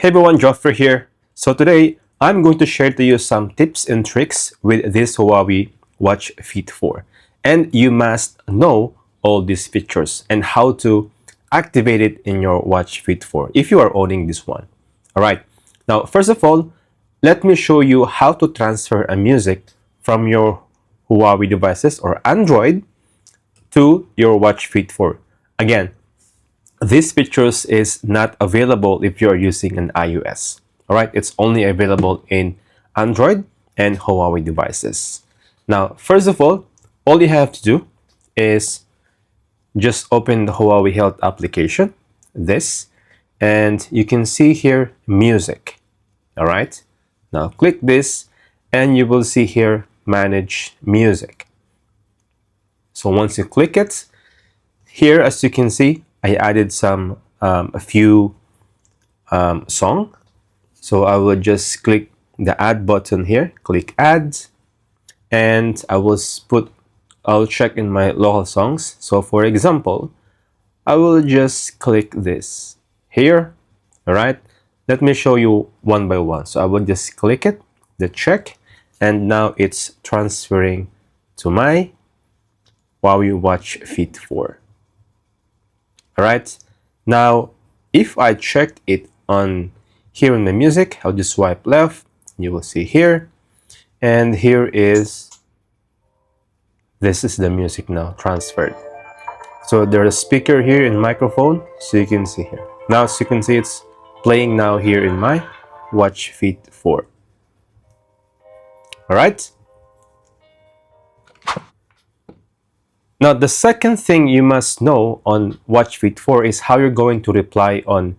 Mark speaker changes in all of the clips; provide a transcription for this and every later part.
Speaker 1: Hey everyone, Joffrey here. So today, I'm going to share to you some tips and tricks with this Huawei Watch Fit 4. And you must know all these features and how to activate it in your Watch Fit 4 if you are owning this one. Alright, now first of all, let me show you how to transfer a music from your Huawei devices or Android to your Watch Fit 4. Again, this features is not available if you're using an iOS. Alright, it's only available in Android and Huawei devices. Now, first of all you have to do is just open the Huawei Health application, this, and you can see here music. Alright, now click this and you will see here manage music. So once you click it, here as you can see, I added a few song. So I will just click the add button here, click add, and I'll check in my local songs. So for example, I will just click this here. All right, let me show you one by one. So I will just click it, the check, and now it's transferring to my Huawei Watch Fit 4. Alright, now if I checked it on here in the music, I'll just swipe left, you will see here, and this is the music now transferred. So there's a speaker here and microphone, so you can see here. Now as you can see, it's playing now here in my Watch Fit 4. Alright. Now, the second thing you must know on Watch Fit 4 is how you're going to reply on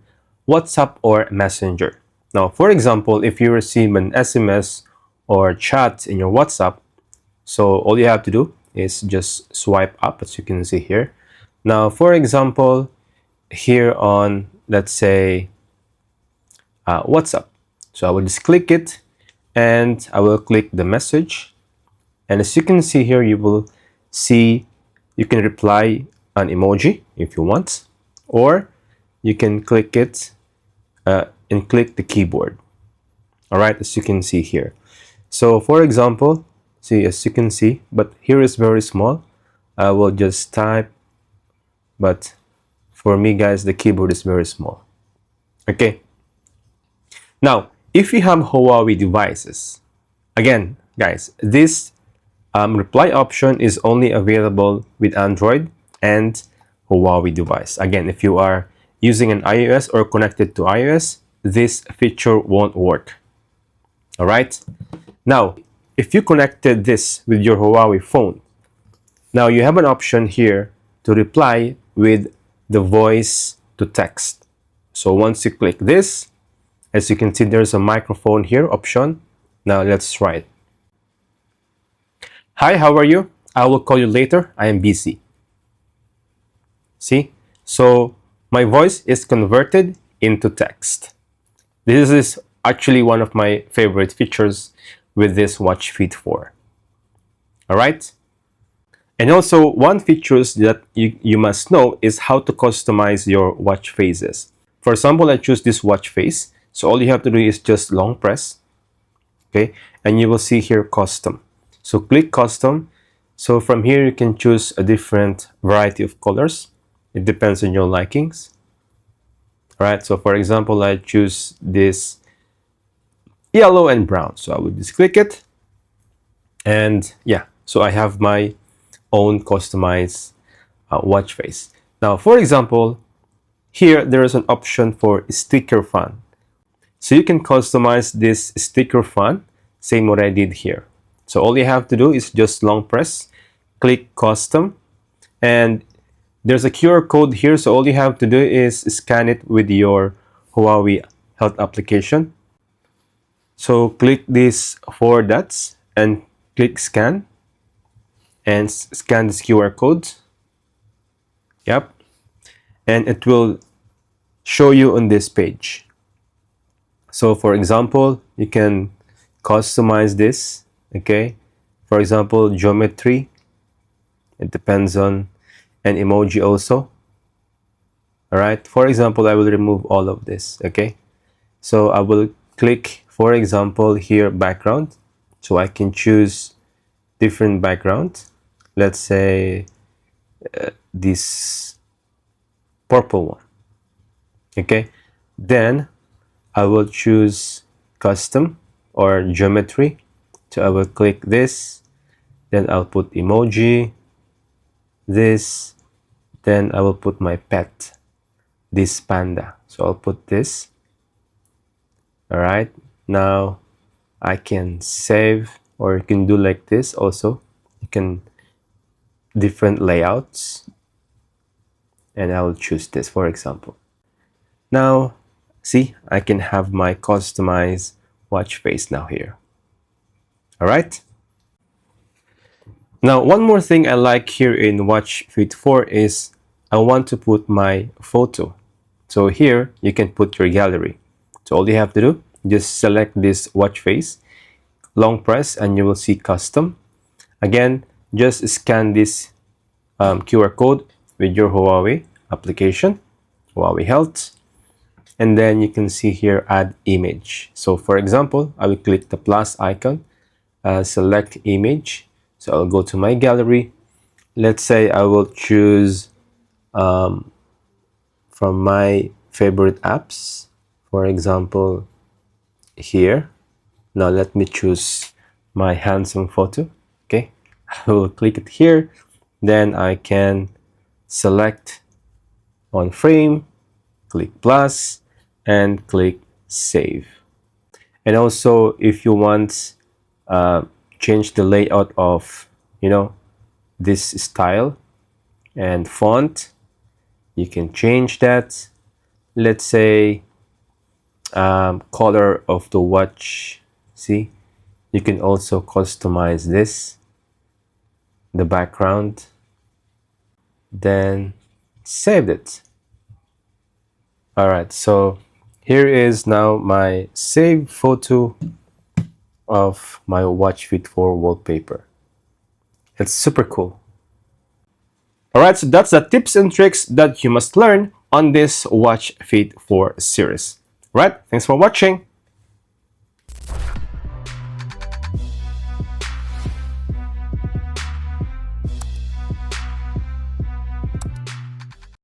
Speaker 1: WhatsApp or Messenger. Now, for example, if you receive an SMS or chat in your WhatsApp, so all you have to do is just swipe up, as you can see here. Now, for example, here on, let's say, WhatsApp. So I will just click it and I will click the message. And as you can see here, you will see you can reply an emoji if you want, or you can click it and click the keyboard. All right, as you can see here. So for example, see, as you can see, but here is very small. I will just type, but for me guys, the keyboard is very small. Okay. Now, if you have Huawei devices, again, guys, this reply option is only available with Android and Huawei device. Again, if you are using an iOS or connected to iOS, this feature won't work. All right. Now, if you connected this with your Huawei phone, now you have an option here to reply with the voice to text. So once you click this, as you can see, there's a microphone here option. Now let's try it. Hi, how are you? I will call you later. I am busy. See? So my voice is converted into text. This is actually one of my favorite features with this Watch Fit 4. Alright? And also, one feature that you must know is how to customize your watch faces. For example, I choose this watch face. So all you have to do is just long press. Okay? And you will see here custom. So click custom. So from here you can choose a different variety of colors. It depends on your likings. Alright, so for example, I choose this yellow and brown. So I would just click it. And yeah, so I have my own customized watch face. Now, for example, here there is an option for sticker font. So you can customize this sticker font, same what I did here. So all you have to do is just long press, click custom, and there's a QR code here. So all you have to do is scan it with your Huawei Health application. So click these 4 dots and click scan and scan this QR code. Yep. And it will show you on this page. So for example, you can customize this. Okay, for example, geometry, it depends on an emoji also. All right, for example, I will remove all of this. Okay, So I will click, for example, here background. So I can choose different background. Let's say this purple one. Okay, then I will choose custom or geometry. So I will click this, then I'll put emoji, this, then I will put my pet, this panda. So I'll put this. All right, now I can save, or you can do like this also. You can different layouts, and I will choose this, for example. Now see, I can have my customized watch face now here. All right, now one more thing I like here in Watch Fit 4 is I want to put my photo. So here you can put your gallery. So all you have to do, just select this watch face, long press, and you will see custom. Again, just scan this QR code with your Huawei application, Huawei Health, and then you can see here add image. So for example, I will click the plus icon, select image. So I'll go to my gallery. Let's say I will choose from my favorite apps, for example, here. Now let me choose my handsome photo. Okay, I will click it here, then I can select on frame, click plus, and click save. And also if you want change the layout of this style and font, you can change that. Let's say color of the watch. See, you can also customize this, the background, then save it. All right, so here is now my saved photo of my Watch Fit 4 wallpaper. It's super cool. All right, so that's the tips and tricks that you must learn on this Watch Fit 4 series. All right, thanks for watching.